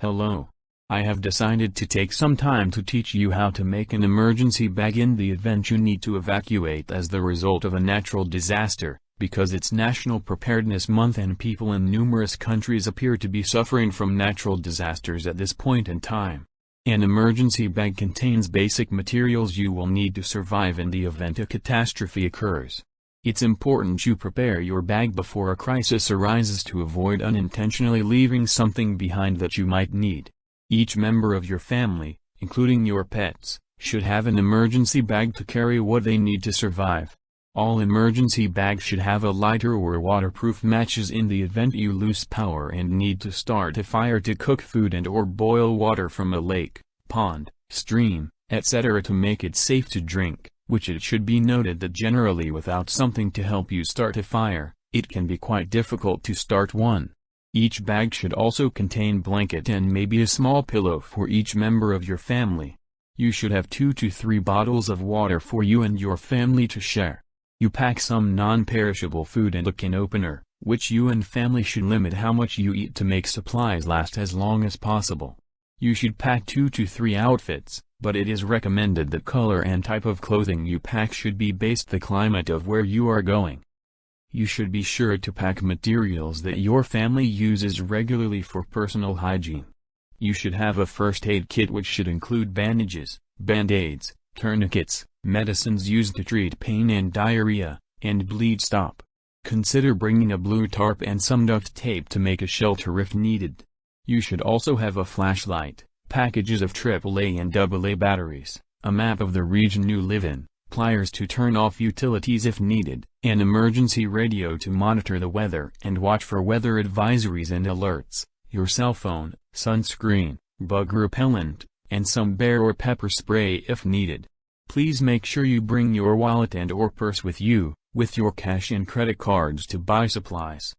Hello. I have decided to take some time to teach you how to make an emergency bag in the event you need to evacuate as the result of a natural disaster, because it's National Preparedness Month and people in numerous countries appear to be suffering from natural disasters at this point in time. An emergency bag contains basic materials you will need to survive in the event a catastrophe occurs. It's important you prepare your bag before a crisis arises to avoid unintentionally leaving something behind that you might need. Each member of your family, including your pets, should have an emergency bag to carry what they need to survive. All emergency bags should have a lighter or waterproof matches in the event you lose power and need to start a fire to cook food and/or boil water from a lake, pond, stream, etc. to make it safe to drink, which it should be noted that generally without something to help you start a fire, it can be quite difficult to start one. Each bag should also contain blanket and maybe a small pillow for each member of your family. You should have 2 to 3 bottles of water for you and your family to share. You pack some non-perishable food and a can opener, which you and family should limit how much you eat to make supplies last as long as possible. You should pack 2 to 3 outfits, but it is recommended that color and type of clothing you pack should be based the climate of where you are going. You should be sure to pack materials that your family uses regularly for personal hygiene. You should have a first aid kit which should include bandages, band-aids, tourniquets, medicines used to treat pain and diarrhea, and bleed stop. Consider bringing a blue tarp and some duct tape to make a shelter if needed. You should also have a flashlight, packages of AAA and AA batteries, a map of the region you live in, pliers to turn off utilities if needed, an emergency radio to monitor the weather and watch for weather advisories and alerts, your cell phone, sunscreen, bug repellent, and some bear or pepper spray if needed. Please make sure you bring your wallet and/or purse with you, with your cash and credit cards to buy supplies.